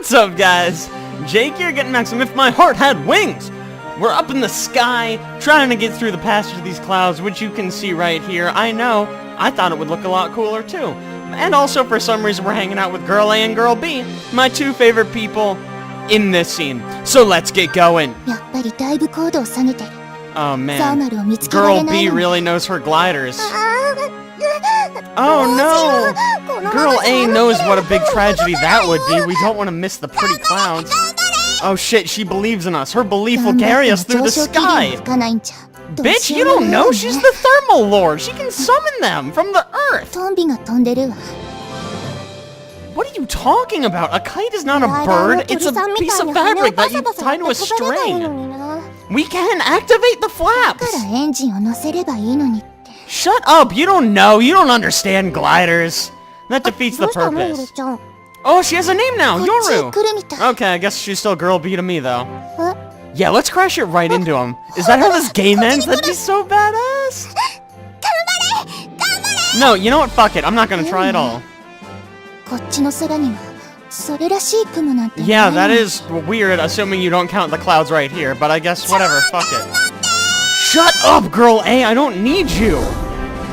What's up, guys? Jake here, getting back some If My Heart Had Wings! We're up in the sky, trying to get through the passage of these clouds, which you can see right here. I know, I thought it would look a lot cooler too. And also, for some reason, we're hanging out with Girl A and Girl B, my two favorite people in this scene. So let's get going. Oh man, Girl B really knows her gliders. Oh no! Girl A knows what a big tragedy that would be. We don't want to miss the pretty clouds. Oh shit, she believes in us. Her belief will carry us through the sky. Bitch, you don't know? She's the Thermal Lord. She can summon them from the earth. What are you talking about? A kite is not a bird. It's a piece of fabric that you tie to a string. We can activate the flaps. Shut up, you don't know. You don't understand gliders. That defeats the purpose. Oh, she has a name now, Yoru. Okay, I guess she's still Girl B to me, though. Yeah, let's crash it right into him. Is that how this game ends? That'd be so badass. No, you know what? Fuck it. I'm not gonna try at all. Yeah, that is weird, assuming you don't count the clouds right here, but I guess whatever, fuck it. Shut up, Girl A, I don't need you!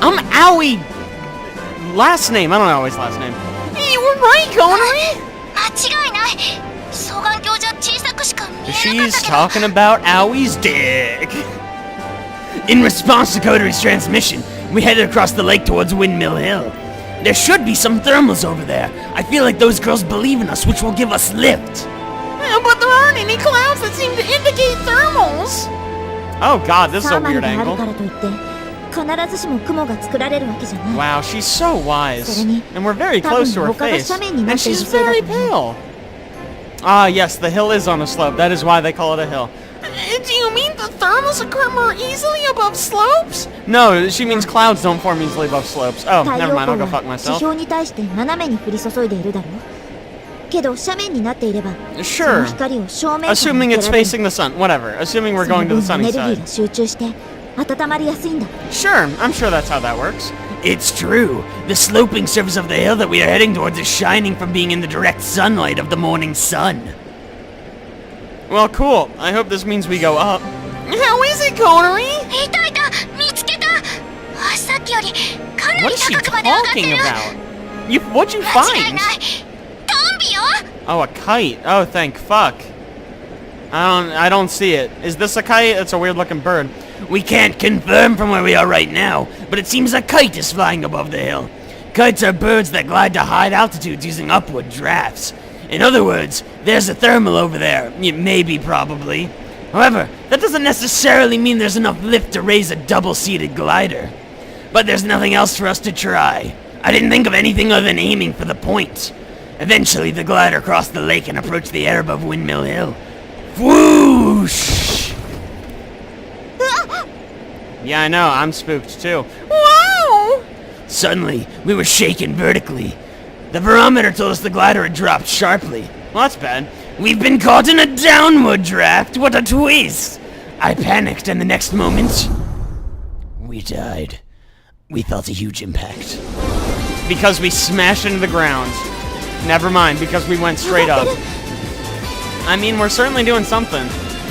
I'm Aoi... Last name, I don't know Aoi's last name. You were right, Konami! She's talking about Aoi's dick. In response to Kotori's transmission, we headed across the lake towards Windmill Hill. There should be some thermals over there. I feel like those girls believe in us, which will give us lift. But there aren't any clouds that seem to indicate thermals. Oh god, this is a weird angle. Wow, she's so wise. And we're very close to her face. And she's very pale. Ah, yes, the hill is on a slope. That is why they call it a hill. Do you mean the thermals occur more easily above slopes? No, she means clouds don't form easily above slopes. Oh, never mind, I'll go fuck myself. Sure. Assuming it's facing the sun. Whatever. Assuming we're going to the sunny side. Sure, I'm sure that's how that works. It's true. The sloping surface of the hill that we are heading towards is shining from being in the direct sunlight of the morning sun. Well, cool. I hope this means we go up. How is it, Kotori? What is she talking about? What'd you find? Oh, a kite. Oh, thank fuck. I don't see it. Is this a kite? It's a weird looking bird. We can't confirm from where we are right now, but it seems a kite is flying above the hill. Kites are birds that glide to high altitudes using upward drafts. In other words, there's a thermal over there. Maybe, probably. However, that doesn't necessarily mean there's enough lift to raise a double-seated glider. But there's nothing else for us to try. I didn't think of anything other than aiming for the point. Eventually, the glider crossed the lake and approached the air above Windmill Hill. Whoosh! Yeah, I know, I'm spooked too. Wow! Suddenly, we were shaken vertically. The barometer told us the glider had dropped sharply. Well, that's bad. We've been caught in a downward draft. What a twist! I panicked, and the next moment, we died. We felt a huge impact. Because we smashed into the ground. Never mind, because we went straight up. I mean, we're certainly doing something.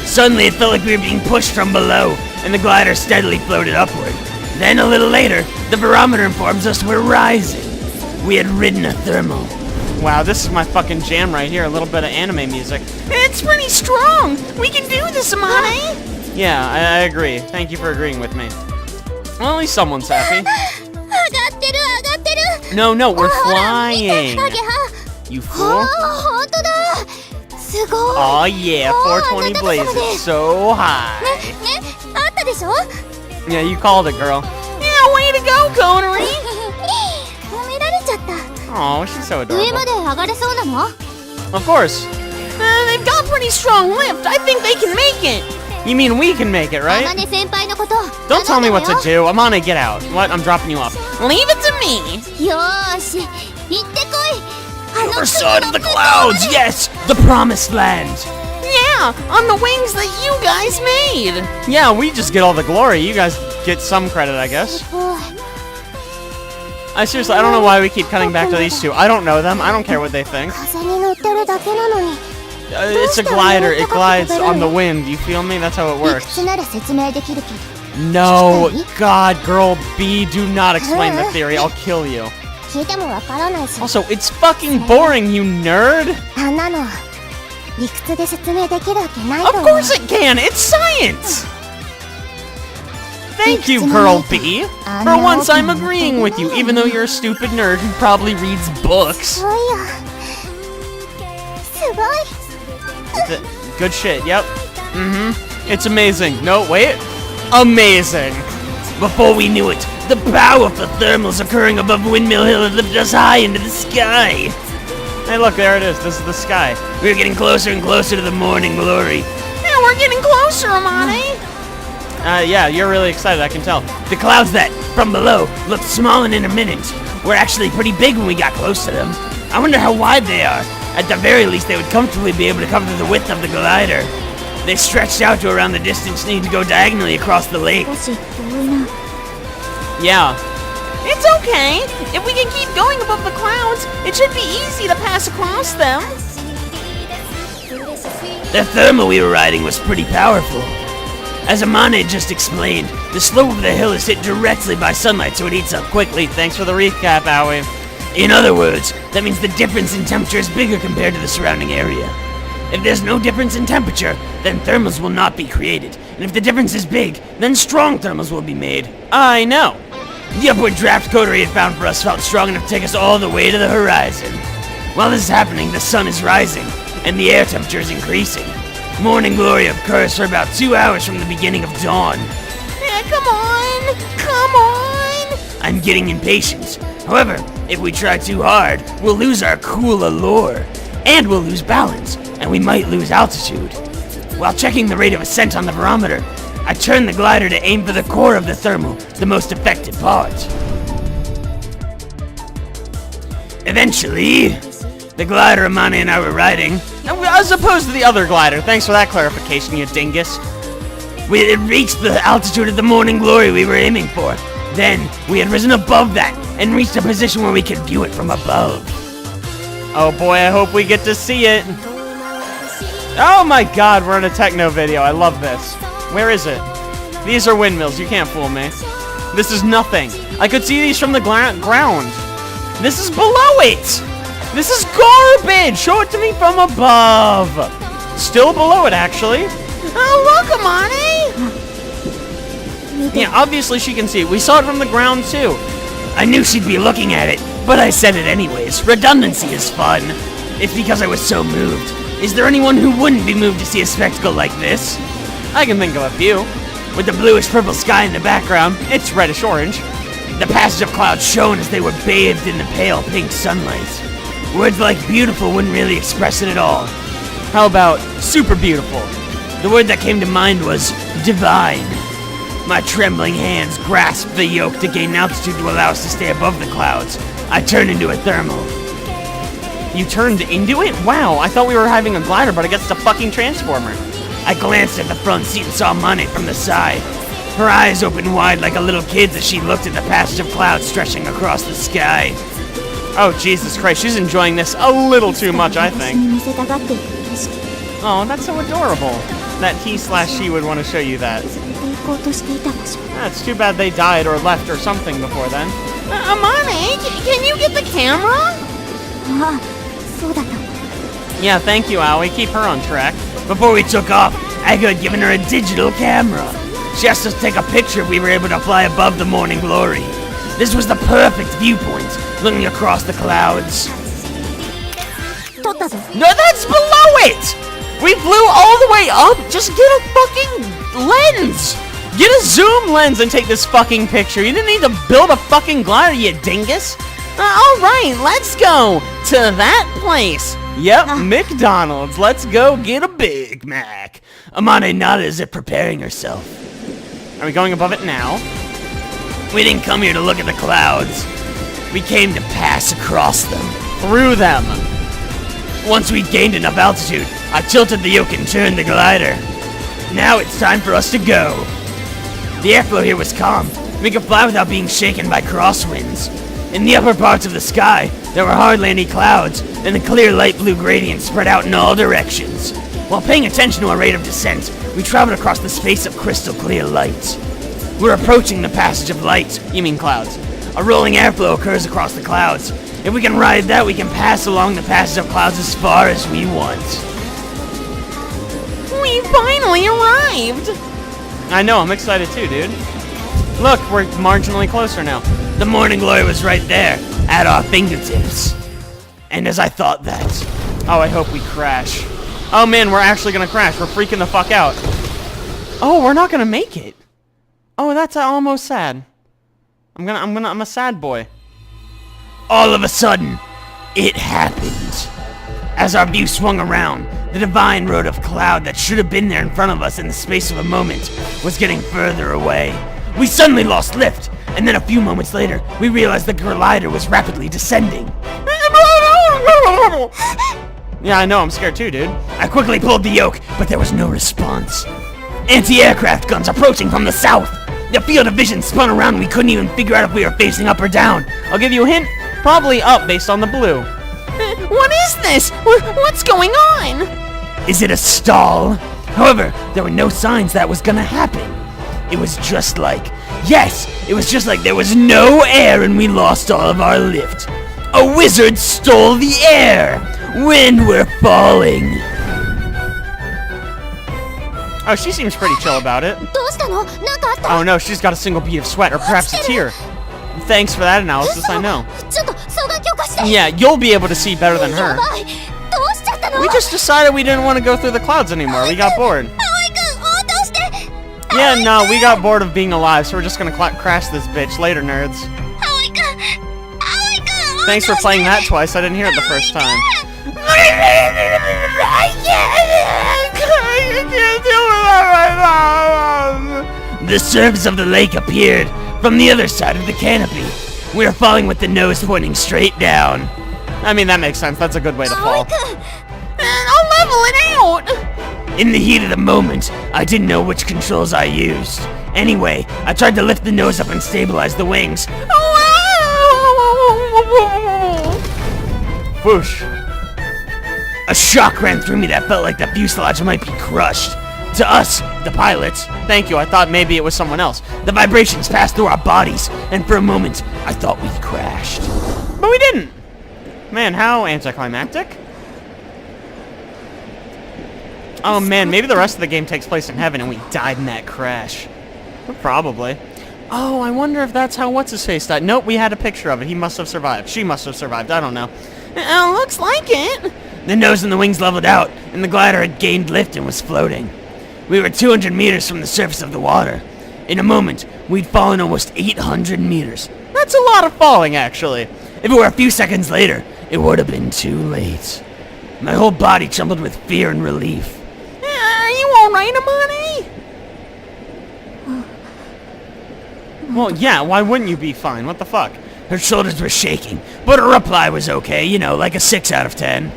Suddenly, it felt like we were being pushed from below, and the glider steadily floated upward. Then, a little later, the barometer informs us we're rising. We had ridden a thermal. Wow, this is my fucking jam right here. A little bit of anime music. It's pretty strong. We can do this, Amane. Yeah, I agree. Thank you for agreeing with me. Well, at least someone's happy. No, we're flying. You fool. Oh yeah, 420 blazes. So high. Yeah, you called it, girl. Yeah, way to go, Kotori. Oh, she's so adorable. Of course. They've got pretty strong lift. I think they can make it. You mean we can make it, right? Don't tell me what to do. Amane, get out. What? I'm dropping you off. Leave it to me. Other side of the clouds, yes! The promised land! Yeah, on the wings that you guys made! Yeah, we just get all the glory. You guys get some credit, I guess. I seriously, I don't know why we keep cutting back to these two. I don't know them. I don't care what they think. 風に乗ってるだけなのに It's a glider. It glides on the wind. You feel me? That's how it 理 works. 屈なら説明できるけど No, God, girl B, do not explain the theory. I'll kill you. 聞いてもわからないし Also, it's fucking boring, you nerd. あんなの理屈で説明できるわけない Of と思う course it can. It's science. Thank you, girl B. For once, I'm agreeing with you, even though you're a stupid nerd who probably reads books. すごいよすごい Good shit, yep. It's amazing. No, wait. Amazing. Before we knew it, the power of the thermals occurring above Windmill Hill had lifted us high into the sky. Hey, look, there it is. This is the sky. We're getting closer and closer to the morning glory. Yeah, we're getting closer, Amane. Yeah, you're really excited, I can tell. The clouds that, from below, looked small and intermittent, were actually pretty big when we got close to them. I wonder how wide they are. At the very least, they would comfortably be able to cover the width of the glider. They stretched out to around the distance needed to go diagonally across the lake. 少し遠いな Yeah. It's okay. If we can keep going above the clouds, it should be easy to pass across them. The thermal we were riding was pretty powerful. As Amane just explained, the slope of the hill is hit directly by sunlight, so it heats up quickly. Thanks for the recap, Aoi. In other words, that means the difference in temperature is bigger compared to the surrounding area. If there's no difference in temperature, then thermals will not be created. And if the difference is big, then strong thermals will be made. I know. The upward draft coterie had found for us felt strong enough to take us all the way to the horizon. While this is happening, the sun is rising, and the air temperature is increasing. Morning glory occurs for about 2 hours from the beginning of dawn. Come on! Come on! I'm getting impatient. However, if we try too hard, we'll lose our cool allure. And we'll lose balance, and we might lose altitude. While checking the rate of ascent on the barometer, I turned the glider to aim for the core of the thermal, the most affected part. Eventually, the glider Amane and I were riding, as opposed to the other glider, thanks for that clarification, you dingus. We had reached the altitude of the morning glory we were aiming for. Then, we had risen above that, and reached a position where we could view it from above. Oh boy, I hope we get to see it. Oh my god, we're in a techno video. I love this. Where is it? These are windmills. You can't fool me. This is nothing. I could see these from the ground. This is below it. This is garbage. Show it to me from above. Still below it, actually. Oh, look, Amane. Yeah, obviously she can see it. We saw it from the ground, too. I knew she'd be looking at it, but I said it anyways. Redundancy is fun. It's because I was so moved. Is there anyone who wouldn't be moved to see a spectacle like this? I can think of a few. With the bluish-purple sky in the background, it's reddish-orange. The passage of clouds shone as they were bathed in the pale pink sunlight. Words like beautiful wouldn't really express it at all. How about super beautiful? The word that came to mind was divine. My trembling hands grasped the yoke to gain altitude to allow us to stay above the clouds. I turned into a thermal. You turned into it? Wow, I thought we were having a glider, but I guess it's a fucking transformer. I glanced at the front seat and saw Amane from the side. Her eyes opened wide like a little kid's as she looked at the passage of clouds stretching across the sky. Oh, Jesus Christ, she's enjoying this a little too much, I think. 見せたがっている景色 Oh, that's so adorable. That he/she would want to show you that. 行こうとしていた場所 It's too bad they died or left or something before then. Amane, can you get the camera? ああそうだった Yeah, thank you, Aoi. Keep her on track. Before we took off, Aga had given her a digital camera. She asked us to take a picture if we were able to fly above the morning glory. This was the perfect viewpoint, looking across the clouds. 撮ったぞ No, that's below it! We flew all the way up! Just get a fucking lens! Get a zoom lens and take this fucking picture. You didn't need to build a fucking glider, you dingus. Alright, let's go to that place. Yep, McDonald's. Let's go get a Big Mac. Amane nodded as if preparing herself. Are we going above it now? We didn't come here to look at the clouds. We came to pass across them. Through them. Once we'd gained enough altitude, I tilted the yoke and turned the glider. Now it's time for us to go. The airflow here was calm. We could fly without being shaken by crosswinds. In the upper parts of the sky, there were hardly any clouds, and a clear light blue gradient spread out in all directions. While paying attention to our rate of descent, we traveled across the space of crystal clear light. We're approaching the passage of light. You mean clouds. A rolling airflow occurs across the clouds. If we can ride that, we can pass along the passage of clouds as far as we want. We finally arrived! I know, I'm excited too, dude. Look, we're marginally closer now. The morning glory was right there, at our fingertips. And as I thought that... Oh, I hope we crash. Oh man, we're actually gonna crash. We're freaking the fuck out. Oh, we're not gonna make it. Oh, that's almost sad. I'm a sad boy. All of a sudden, it happened. As our view swung around, the divine road of cloud that should have been there in front of us in the space of a moment was getting further away. We suddenly lost lift, and then a few moments later, we realized the glider was rapidly descending. Yeah, I know, I'm scared too, dude. I quickly pulled the yoke, but there was no response. Anti-aircraft guns approaching from the south. The field of vision spun around and we couldn't even figure out if we were facing up or down. I'll give you a hint. Probably up based on the blue. What is this? What's going on? Is it a stall? However, there were no signs that was gonna happen. It was just like... Yes! It was just like there was no air and we lost all of our lift. A wizard stole the air! When we're falling. Oh, she seems pretty chill about it. どうしたの？なんかあった？ Oh no, she's got a single bead of sweat, or perhaps a tear. Thanks for that analysis, I know. ちょっと双眼鏡貸して。 Yeah, you'll be able to see better than や her. ばい。どうしちゃったの？ We just decided we didn't want to go through the clouds anymore. We got bored. 葵くん、応答して。 Yeah, no, we got bored of being alive, so we're just gonna crash this bitch. Later, nerds. 葵くん、葵くん。 Thanks for playing that twice. I didn't hear it the first time. The surface of the lake appeared from the other side of the canopy. We are falling with the nose pointing straight down. I mean, that makes sense. That's a good way to fall. 葵くん。 I'll level it out! In the heat of the moment, I didn't know which controls I used. Anyway, I tried to lift the nose up and stabilize the wings. Whoosh. A shock ran through me that felt like the fuselage might be crushed. To us, the pilots, thank you, I thought maybe it was someone else. The vibrations passed through our bodies, and for a moment, I thought we crashed. But we didn't. Man, how anticlimactic. Oh man, maybe the rest of the game takes place in heaven and we died in that crash. Probably. Oh, I wonder if that's how What's-His-Face died. Nope, we had a picture of it. He must have survived. She must have survived. I don't know. Looks like it. The nose and the wings leveled out, and the glider had gained lift and was floating. We were 200 meters from the surface of the water. In a moment, we'd fallen almost 800 meters. That's a lot of falling, actually. If it were a few seconds later, it would have been too late. My whole body trembled with fear and relief. Are you alright, Amani? Well, yeah, why wouldn't you be fine? What the fuck? Her shoulders were shaking, but her reply was okay, you know, like a 6 out of 10.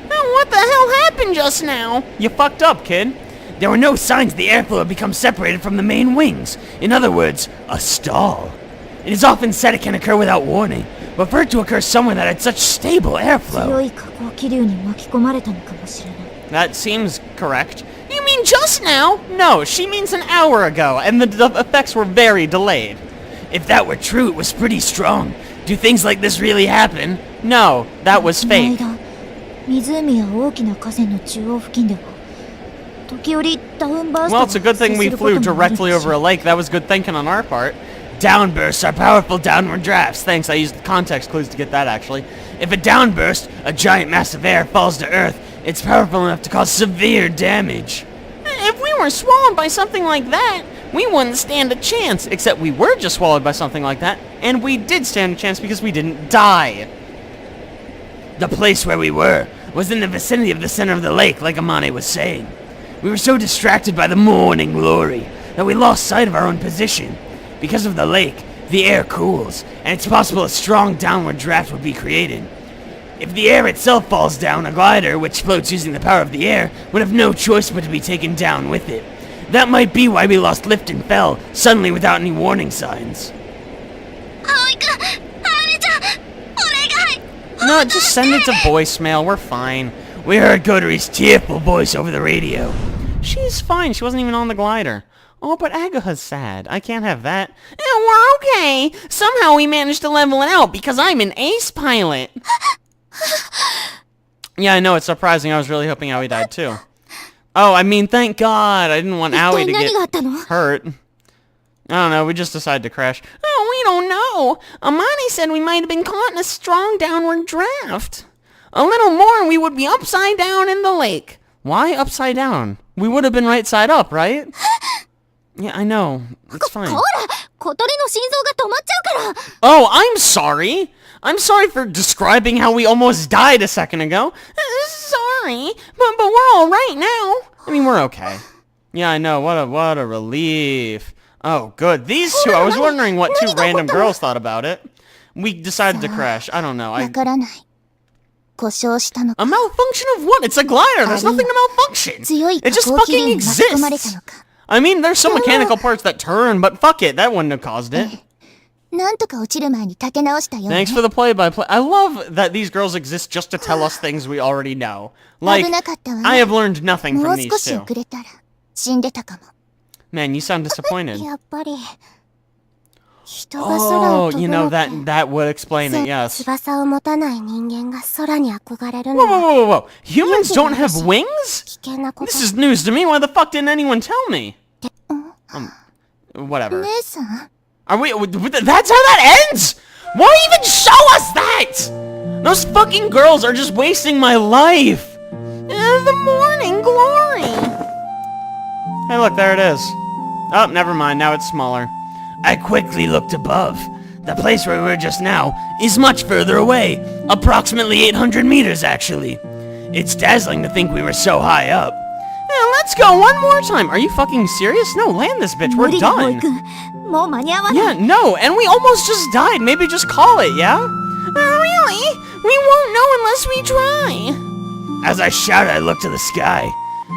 What the hell happened just now? You fucked up, kid. There were no signs the airflow had become separated from the main wings. In other words, a stall. It is often said it can occur without warning, but for it to occur somewhere that had such stable 強 airflow... い下降気流に巻き込まれたのかもしれない。 That seems correct. You mean just now? No, she means an hour ago, and the effects were very delayed. If that were true, it was pretty strong. Do things like this really happen? No, that was この fake. 間、湖や大きな河川の中央付近では、時折ダウンバースト Well, が it's a good 発 thing 生 we すること flew もある directly でし over a ょう。 lake. That was good thinking on our part. Downbursts are powerful downward drafts. Thanks, I used the context clues to get that, actually. If a downburst, a giant mass of air, falls to Earth, it's powerful enough to cause severe damage. If we were swallowed by something like that, we wouldn't stand a chance. Except we were just swallowed by something like that, and we did stand a chance because we didn't die. The place where we were was in the vicinity of the center of the lake, like Amane was saying. We were so distracted by the morning glory that we lost sight of our own position. Because of the lake, the air cools, and it's possible a strong downward draft would be created. If the air itself falls down, a glider, which floats using the power of the air, would have no choice but to be taken down with it. That might be why we lost lift and fell, suddenly without any warning signs. 葵くん、あれじゃ、No, just send it to voicemail. We're fine. We heard Kotori's tearful voice over the radio. She's fine. She wasn't even on the glider. Oh, but Agaha's sad. I can't have that. We're okay. Somehow we managed to level it out because I'm an ace pilot. Yeah, I know. It's surprising. I was really hoping Aoi died, too. Oh, I mean, thank God. I didn't want Aoi to get hurt. I don't know. We just decided to crash. Oh, we don't know. Amani said we might have been caught in a strong downward draft. A little more and we would be upside down in the lake. Why upside down? We would have been right side up, right? Yeah, I know. It's fine. ほら、小鳥の心臓が止まっちゃうから。 Oh, I'm sorry. I'm sorry for describing how we almost died a second ago. Sorry, but we're all right now. I mean, we're okay. Yeah, I know. What a relief. Oh, good. These two, I was wondering what two random girls thought about it. We decided to crash. I don't know. わからない。故障したのか。 A malfunction of what? It's a glider. There's nothing to malfunction. 強い It just 下降気流 fucking に巻き込まれた exists. のか。 I mean, there's some mechanical parts that turn, but fuck it. That wouldn't have caused it. なんとか落ちる前に立て直したよ、ね。 Thanks for the play-by-play. I love that these girls exist just to tell us things we already know. Like, 危なかったわね。 I have learned nothing も from う these 少し two. 遅れたら死んでたかも。 Man, you sound disappointed. やっぱり人が空を Oh, 飛ぶ you know, のって that would explain it, yes. 翼を持たない人間が空に憧れる Whoa, の whoa, は whoa, whoa, whoa. Humans don't have wings? 危険なこと。 This is news to me. Why the fuck didn't anyone tell me? Whatever. 姉さん Are we... That's how that ends? Why even show us that? Those fucking girls are just wasting my life. The morning glory. Hey, look, there it is. Oh, never mind. Now it's smaller. I quickly looked above. The place where we were just now is much further away. Approximately 800 meters, actually. It's dazzling to think we were so high up. Let's go one more time. Are you fucking serious? No, land this bitch. 無 We're 理だ、ボイ done. 君。もう間に合わない。 Yeah, no, and we almost just died. Maybe just call it, yeah? Really? We won't know unless we try. As I shouted, I looked to the sky.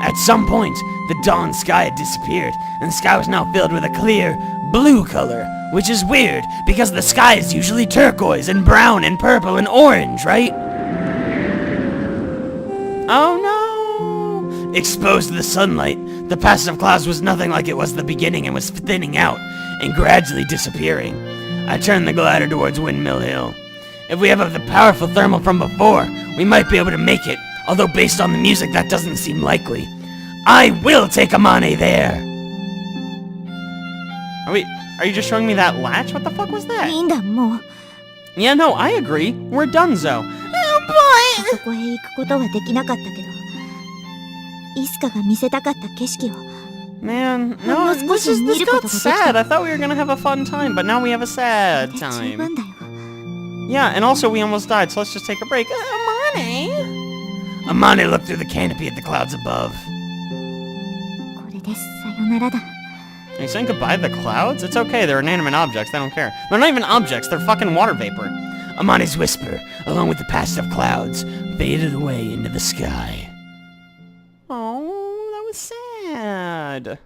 At some point, the dawn sky had disappeared, and the sky was now filled with a clear, blue color, which is weird, because the sky is usually turquoise and brown and purple and orange, right? Oh no! Exposed to the sunlight, the passive clouds was nothing like it was at the beginning and was thinning out and gradually disappearing. I turned the glider towards Windmill Hill. If we have the powerful thermal from before, we might be able to make it, although based on the music that doesn't seem likely. I will take Amane there! Are you just showing me that latch? What the fuck was い that? いんだ、もう。 Yeah, no, I agree. We're donezo. そこへ行くことはできなかったけど、イスカが見せたかった景色を。 Man, no, this got sad. I thought we were gonna have a fun time, but now we have a sad 十 time. 分だよ。 Yeah, and also we almost died, so let's just take a break. Amani? Amane looked through the canopy at the clouds above. これでさよならだ。 Are you saying goodbye to the clouds? It's okay, they're inanimate objects, they don't care. They're not even objects, they're fucking water vapor. Amane's whisper, along with the past of clouds, faded away into the sky. Oh, that was sad.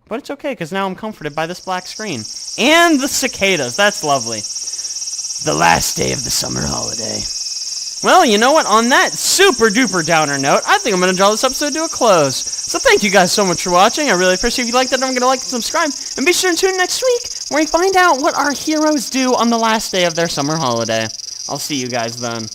But it's okay, because now I'm comforted by this black screen. And the cicadas, that's lovely. The last day of the summer holiday. Well, you know what? On that super duper downer note, I think I'm going to draw this episode to a close. So thank you guys so much for watching. I really appreciate if you liked it. I'm going to like and subscribe. And be sure to tune in next week where we find out what our heroes do on the last day of their summer holiday. I'll see you guys then.